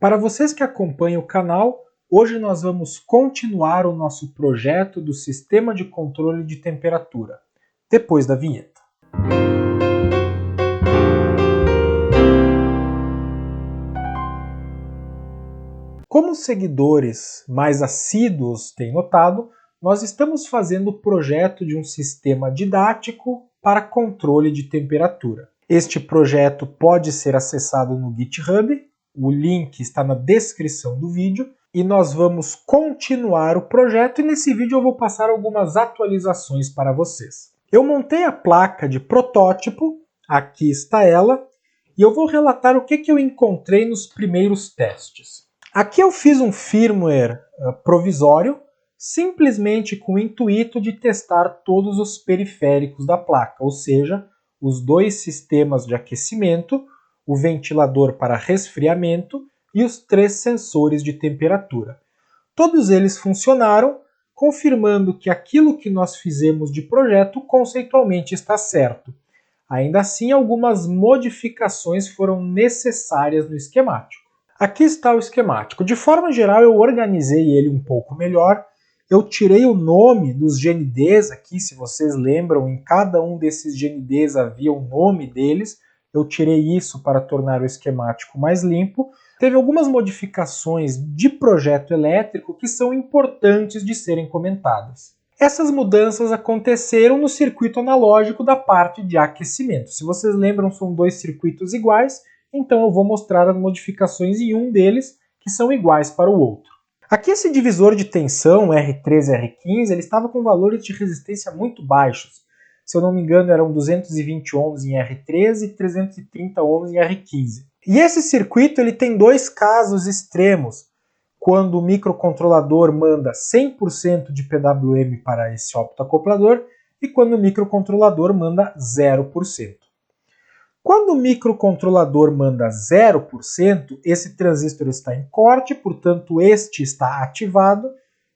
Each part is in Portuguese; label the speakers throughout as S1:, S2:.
S1: Para vocês que acompanham o canal, hoje nós vamos continuar o nosso projeto do sistema de controle de temperatura, depois da vinheta. Como os seguidores mais assíduos têm notado, nós estamos fazendo o projeto de um sistema didático para controle de temperatura. Este projeto pode ser acessado no GitHub, o link está na descrição do vídeo, e nós vamos continuar o projeto e nesse vídeo eu vou passar algumas atualizações para vocês. Eu montei a placa de protótipo, aqui está ela, e eu vou relatar o que eu encontrei nos primeiros testes. Aqui eu fiz um firmware provisório, simplesmente com o intuito de testar todos os periféricos da placa, ou seja, os dois sistemas de aquecimento, o ventilador para resfriamento e os 3 sensores de temperatura. Todos eles funcionaram, confirmando que aquilo que nós fizemos de projeto conceitualmente está certo. Ainda assim, algumas modificações foram necessárias no esquemático. Aqui está o esquemático. De forma geral, eu organizei ele um pouco melhor. Eu tirei o nome dos GNDs aqui, se vocês lembram, em cada um desses GNDs havia o nome deles. Eu tirei isso para tornar o esquemático mais limpo. Teve algumas modificações de projeto elétrico que são importantes de serem comentadas. Essas mudanças aconteceram no circuito analógico da parte de aquecimento. Se vocês lembram, são 2 circuitos iguais, então eu vou mostrar as modificações em um deles que são iguais para o outro. Aqui esse divisor de tensão R13 e R15 ele estava com valores de resistência muito baixos. Se eu não me engano eram 220 ohms em R13 e 330 ohms em R15. E esse circuito ele tem 2 casos extremos. Quando o microcontrolador manda 100% de PWM para esse optoacoplador e quando o microcontrolador manda 0%. Quando o microcontrolador manda 0%, esse transistor está em corte, portanto este está ativado,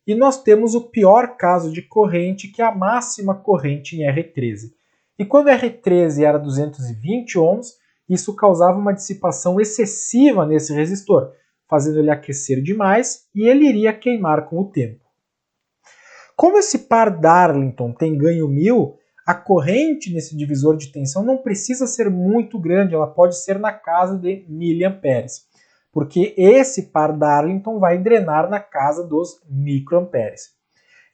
S1: e nós temos o pior caso de corrente, que é a máxima corrente em R13. E quando R13 era 220 ohms, isso causava uma dissipação excessiva nesse resistor, fazendo ele aquecer demais e ele iria queimar com o tempo. Como esse par Darlington tem ganho 1000, a corrente nesse divisor de tensão não precisa ser muito grande, ela pode ser na casa de miliamperes, porque esse par Darlington vai drenar na casa dos microamperes.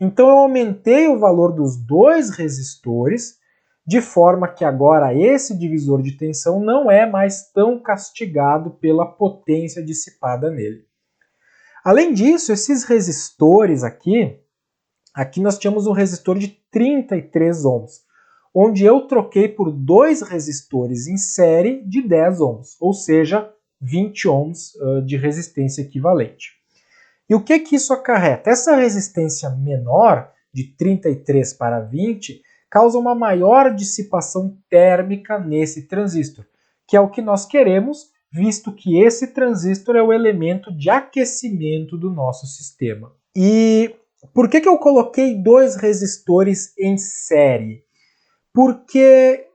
S1: Então eu aumentei o valor dos 2 resistores, de forma que agora esse divisor de tensão não é mais tão castigado pela potência dissipada nele. Além disso, esses resistores aqui nós tínhamos um resistor de 33 ohms, onde eu troquei por 2 resistores em série de 10 ohms, ou seja, 20 ohms de resistência equivalente. E o que isso acarreta? Essa resistência menor, de 33 para 20, causa uma maior dissipação térmica nesse transistor, que é o que nós queremos, visto que esse transistor é o elemento de aquecimento do nosso sistema. E por que eu coloquei 2 resistores em série? Porque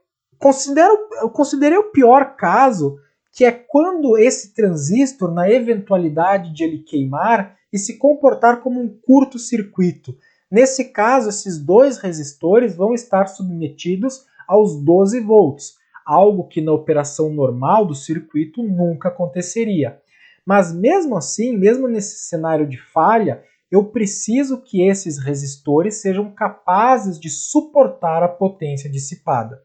S1: eu considerei o pior caso, que é quando esse transistor, na eventualidade de ele queimar, e se comportar como um curto-circuito. Nesse caso, esses 2 resistores vão estar submetidos aos 12 volts, algo que na operação normal do circuito nunca aconteceria. Mas mesmo assim, mesmo nesse cenário de falha, eu preciso que esses resistores sejam capazes de suportar a potência dissipada.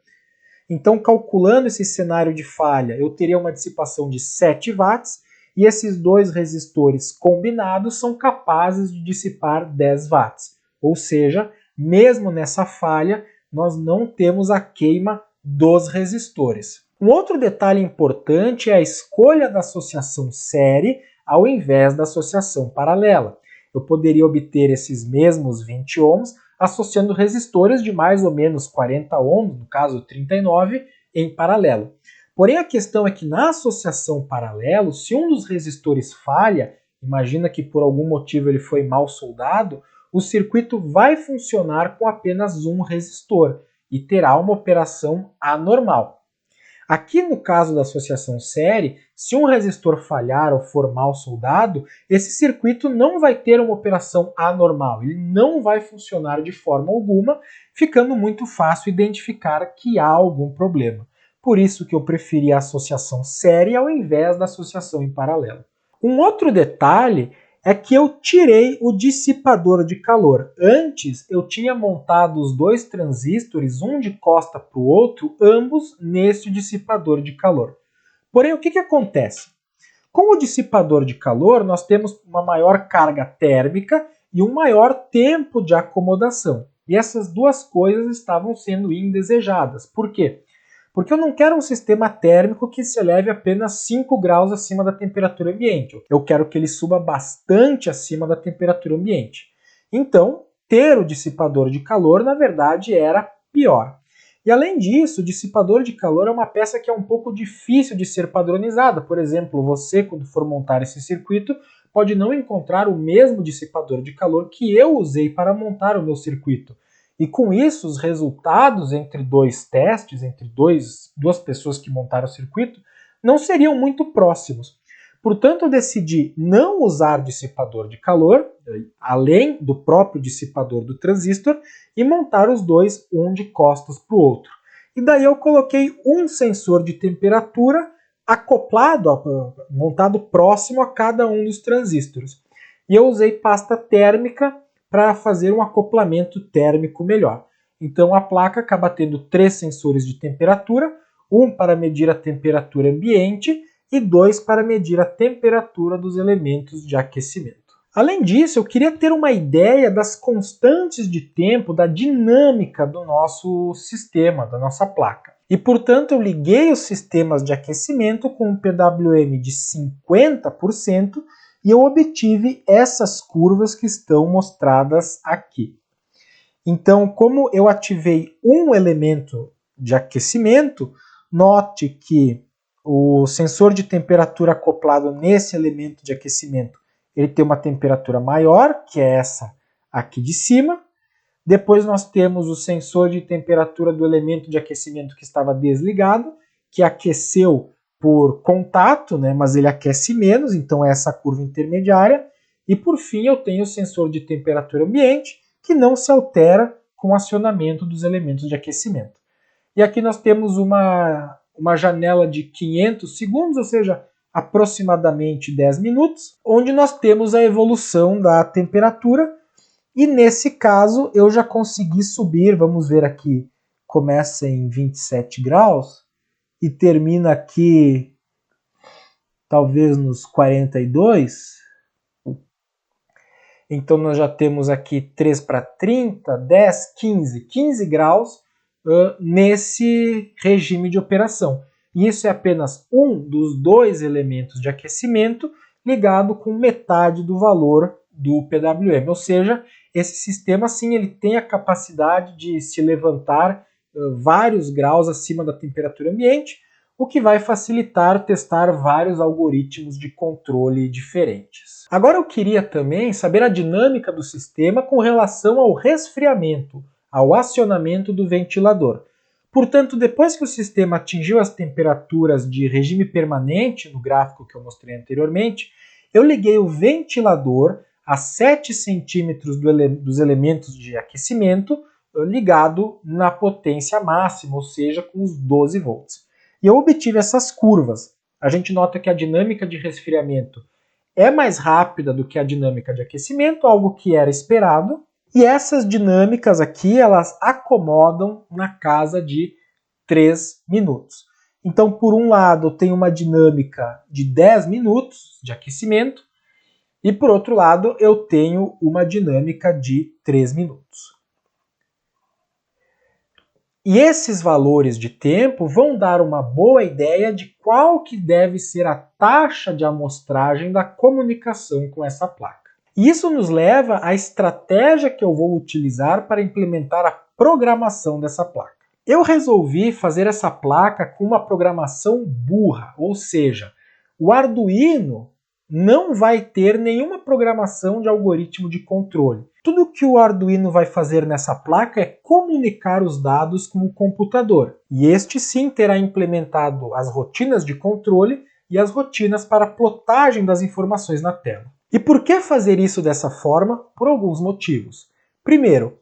S1: Então, calculando esse cenário de falha, eu teria uma dissipação de 7 watts e esses 2 resistores combinados são capazes de dissipar 10 watts. Ou seja, mesmo nessa falha, nós não temos a queima dos resistores. Um outro detalhe importante é a escolha da associação série ao invés da associação paralela. Eu poderia obter esses mesmos 20 ohms associando resistores de mais ou menos 40 ohms, no caso 39, em paralelo. Porém, a questão é que na associação paralelo, se um dos resistores falha, imagina que por algum motivo ele foi mal soldado, o circuito vai funcionar com apenas um resistor e terá uma operação anormal. Aqui no caso da associação série, se um resistor falhar ou for mal soldado, esse circuito não vai ter uma operação anormal, ele não vai funcionar de forma alguma, ficando muito fácil identificar que há algum problema. Por isso que eu preferi a associação série ao invés da associação em paralelo. Um outro detalhe é que eu tirei o dissipador de calor. Antes eu tinha montado os dois transistores, um de costa para o outro, ambos neste dissipador de calor. Porém, o que acontece? Com o dissipador de calor, nós temos uma maior carga térmica e um maior tempo de acomodação. E essas duas coisas estavam sendo indesejadas. Por quê? Porque eu não quero um sistema térmico que se eleve apenas 5 graus acima da temperatura ambiente. Eu quero que ele suba bastante acima da temperatura ambiente. Então, ter o dissipador de calor, na verdade, era pior. E além disso, o dissipador de calor é uma peça que é um pouco difícil de ser padronizada. Por exemplo, você, quando for montar esse circuito, pode não encontrar o mesmo dissipador de calor que eu usei para montar o meu circuito. E com isso, os resultados entre dois testes, entre duas pessoas que montaram o circuito, não seriam muito próximos. Portanto, eu decidi não usar dissipador de calor, além do próprio dissipador do transistor, e montar os dois, um de costas para o outro. E daí eu coloquei um sensor de temperatura acoplado, montado próximo a cada um dos transistores. E eu usei pasta térmica para fazer um acoplamento térmico melhor. Então a placa acaba tendo 3 sensores de temperatura, um para medir a temperatura ambiente e 2 para medir a temperatura dos elementos de aquecimento. Além disso, eu queria ter uma ideia das constantes de tempo, da dinâmica do nosso sistema, da nossa placa. E, portanto, eu liguei os sistemas de aquecimento com um PWM de 50%, e eu obtive essas curvas que estão mostradas aqui. Então, como eu ativei um elemento de aquecimento, note que o sensor de temperatura acoplado nesse elemento de aquecimento, ele tem uma temperatura maior, que é essa aqui de cima. Depois nós temos o sensor de temperatura do elemento de aquecimento que estava desligado, que aqueceu por contato, né, mas ele aquece menos, então é essa curva intermediária. E por fim eu tenho o sensor de temperatura ambiente, que não se altera com o acionamento dos elementos de aquecimento. E aqui nós temos uma janela de 500 segundos, ou seja, aproximadamente 10 minutos, onde nós temos a evolução da temperatura. E nesse caso eu já consegui subir, vamos ver aqui, começa em 27 graus, e termina aqui talvez nos 42. Então nós já temos aqui 3 para 30, 10, 15 graus nesse regime de operação. E isso é apenas um dos dois elementos de aquecimento ligado com metade do valor do PWM. Ou seja, esse sistema sim ele tem a capacidade de se levantar vários graus acima da temperatura ambiente, o que vai facilitar testar vários algoritmos de controle diferentes. Agora eu queria também saber a dinâmica do sistema com relação ao resfriamento, ao acionamento do ventilador. Portanto, depois que o sistema atingiu as temperaturas de regime permanente, no gráfico que eu mostrei anteriormente, eu liguei o ventilador a 7 centímetros dos elementos de aquecimento ligado na potência máxima, ou seja, com os 12 volts. E eu obtive essas curvas. A gente nota que a dinâmica de resfriamento é mais rápida do que a dinâmica de aquecimento, algo que era esperado. E essas dinâmicas aqui, elas acomodam na casa de 3 minutos. Então, por um lado, tem uma dinâmica de 10 minutos de aquecimento, e por outro lado, eu tenho uma dinâmica de 3 minutos. E esses valores de tempo vão dar uma boa ideia de qual que deve ser a taxa de amostragem da comunicação com essa placa. E isso nos leva à estratégia que eu vou utilizar para implementar a programação dessa placa. Eu resolvi fazer essa placa com uma programação burra, ou seja, o Arduino não vai ter nenhuma programação de algoritmo de controle. Tudo que o Arduino vai fazer nessa placa é comunicar os dados com o computador. E este sim terá implementado as rotinas de controle e as rotinas para a plotagem das informações na tela. E por que fazer isso dessa forma? Por alguns motivos. Primeiro,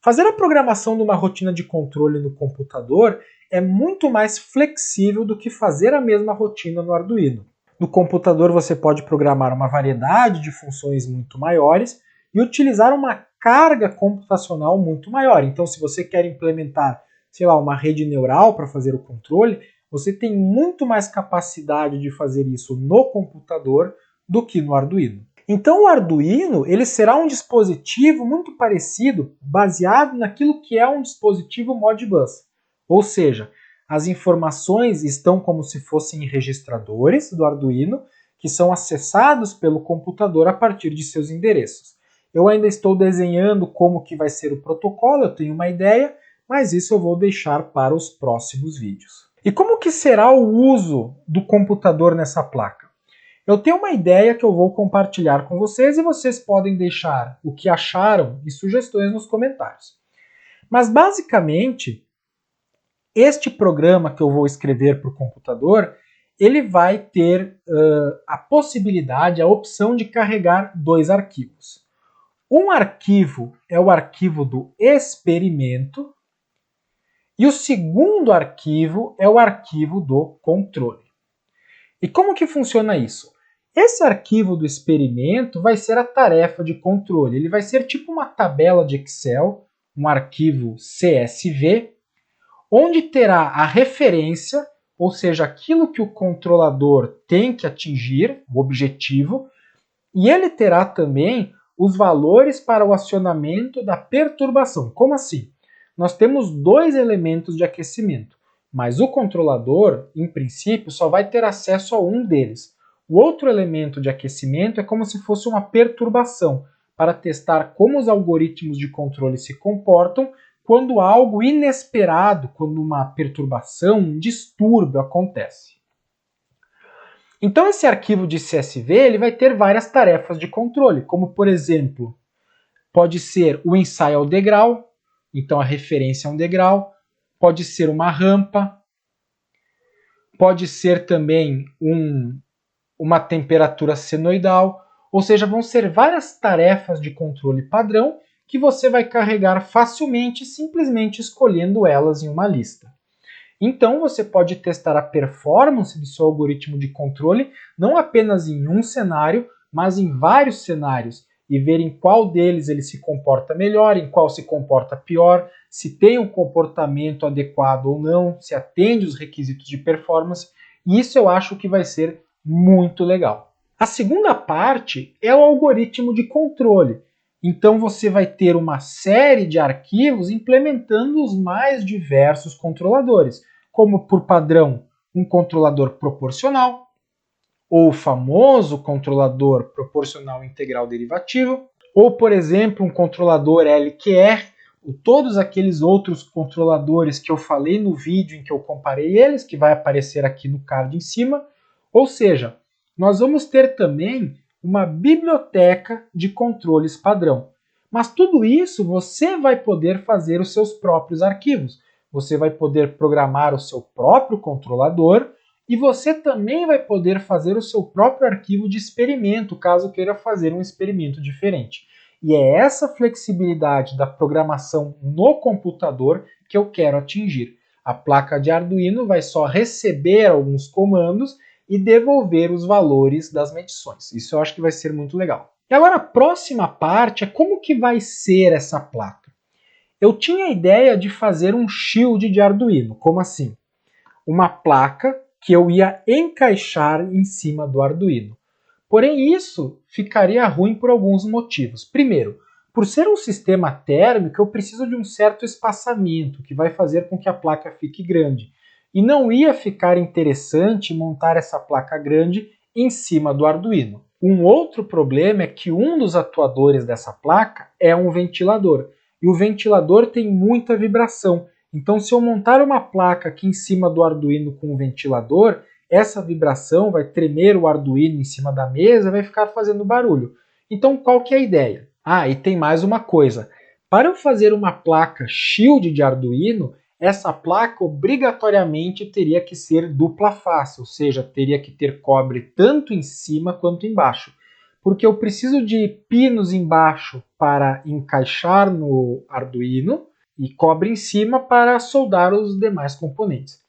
S1: fazer a programação de uma rotina de controle no computador é muito mais flexível do que fazer a mesma rotina no Arduino. No computador você pode programar uma variedade de funções muito maiores e utilizar uma carga computacional muito maior. Então, se você quer implementar, sei lá, uma rede neural para fazer o controle, você tem muito mais capacidade de fazer isso no computador do que no Arduino. Então o Arduino ele será um dispositivo muito parecido, baseado naquilo que é um dispositivo Modbus. Ou seja, as informações estão como se fossem registradores do Arduino, que são acessados pelo computador a partir de seus endereços. Eu ainda estou desenhando como que vai ser o protocolo, eu tenho uma ideia, mas isso eu vou deixar para os próximos vídeos. E como que será o uso do computador nessa placa? Eu tenho uma ideia que eu vou compartilhar com vocês e vocês podem deixar o que acharam e sugestões nos comentários. Mas basicamente, este programa que eu vou escrever para o computador, ele vai ter a possibilidade, a opção de carregar dois arquivos. Um arquivo é o arquivo do experimento e o segundo arquivo é o arquivo do controle. E como que funciona isso? Esse arquivo do experimento vai ser a tarefa de controle. Ele vai ser tipo uma tabela de Excel, um arquivo CSV, onde terá a referência, ou seja, aquilo que o controlador tem que atingir, o objetivo, e ele terá também os valores para o acionamento da perturbação. Como assim? Nós temos dois elementos de aquecimento, mas o controlador, em princípio, só vai ter acesso a um deles. O outro elemento de aquecimento é como se fosse uma perturbação, para testar como os algoritmos de controle se comportam quando algo inesperado, quando uma perturbação, um distúrbio acontece. Então esse arquivo de CSV ele vai ter várias tarefas de controle, como por exemplo, pode ser o ensaio ao degrau, então a referência a um degrau, pode ser uma rampa, pode ser também uma temperatura senoidal, ou seja, vão ser várias tarefas de controle padrão que você vai carregar facilmente simplesmente escolhendo elas em uma lista. Então você pode testar a performance do seu algoritmo de controle não apenas em um cenário, mas em vários cenários e ver em qual deles ele se comporta melhor, em qual se comporta pior, se tem um comportamento adequado ou não, se atende os requisitos de performance. E isso eu acho que vai ser muito legal. A segunda parte é o algoritmo de controle. Então você vai ter uma série de arquivos implementando os mais diversos controladores, como por padrão um controlador proporcional, ou o famoso controlador proporcional integral derivativo, ou por exemplo um controlador LQR, ou todos aqueles outros controladores que eu falei no vídeo em que eu comparei eles, que vai aparecer aqui no card em cima. Ou seja, nós vamos ter também uma biblioteca de controles padrão. Mas tudo isso você vai poder fazer os seus próprios arquivos. Você vai poder programar o seu próprio controlador e você também vai poder fazer o seu próprio arquivo de experimento, caso queira fazer um experimento diferente. E é essa flexibilidade da programação no computador que eu quero atingir. A placa de Arduino vai só receber alguns comandos e devolver os valores das medições. Isso eu acho que vai ser muito legal. E agora a próxima parte é como que vai ser essa placa. Eu tinha a ideia de fazer um shield de Arduino. Como assim? Uma placa que eu ia encaixar em cima do Arduino. Porém isso ficaria ruim por alguns motivos. Primeiro, por ser um sistema térmico, eu preciso de um certo espaçamento que vai fazer com que a placa fique grande. E não ia ficar interessante montar essa placa grande em cima do Arduino. Um outro problema é que um dos atuadores dessa placa é um ventilador. E o ventilador tem muita vibração. Então, se eu montar uma placa aqui em cima do Arduino com um ventilador, essa vibração vai tremer o Arduino em cima da mesa e vai ficar fazendo barulho. Então qual que é a ideia? Ah, e tem mais uma coisa. Para eu fazer uma placa Shield de Arduino, essa placa obrigatoriamente teria que ser dupla face, ou seja, teria que ter cobre tanto em cima quanto embaixo. Porque eu preciso de pinos embaixo para encaixar no Arduino e cobre em cima para soldar os demais componentes.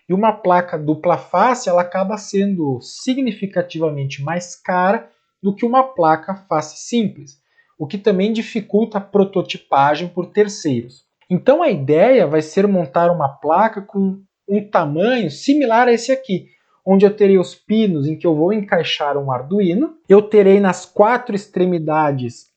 S1: E uma placa dupla face ela acaba sendo significativamente mais cara do que uma placa face simples, o que também dificulta a prototipagem por terceiros. Então a ideia vai ser montar uma placa com um tamanho similar a esse aqui, onde eu terei os pinos em que eu vou encaixar um Arduino, eu terei nas 4 extremidades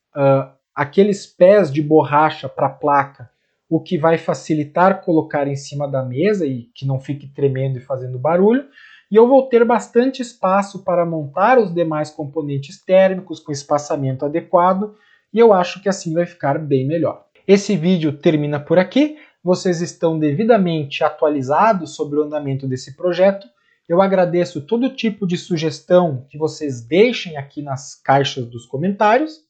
S1: aqueles pés de borracha para a placa, o que vai facilitar colocar em cima da mesa e que não fique tremendo e fazendo barulho, e eu vou ter bastante espaço para montar os demais componentes térmicos com espaçamento adequado, e eu acho que assim vai ficar bem melhor. Esse vídeo termina por aqui, vocês estão devidamente atualizados sobre o andamento desse projeto. Eu agradeço todo tipo de sugestão que vocês deixem aqui nas caixas dos comentários.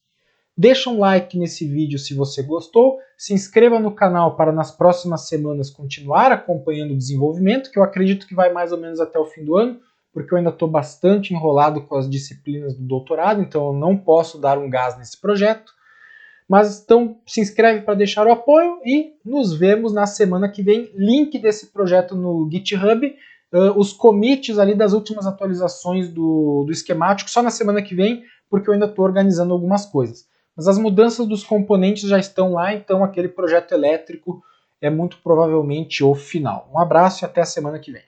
S1: Deixa um like nesse vídeo se você gostou, se inscreva no canal para nas próximas semanas continuar acompanhando o desenvolvimento, que eu acredito que vai mais ou menos até o fim do ano, porque eu ainda estou bastante enrolado com as disciplinas do doutorado, então eu não posso dar um gás nesse projeto. Mas então se inscreve para deixar o apoio e nos vemos na semana que vem. Link desse projeto no GitHub, os commits ali das últimas atualizações do esquemático só na semana que vem, porque eu ainda estou organizando algumas coisas. Mas as mudanças dos componentes já estão lá, então aquele projeto elétrico é muito provavelmente o final. Um abraço e até a semana que vem.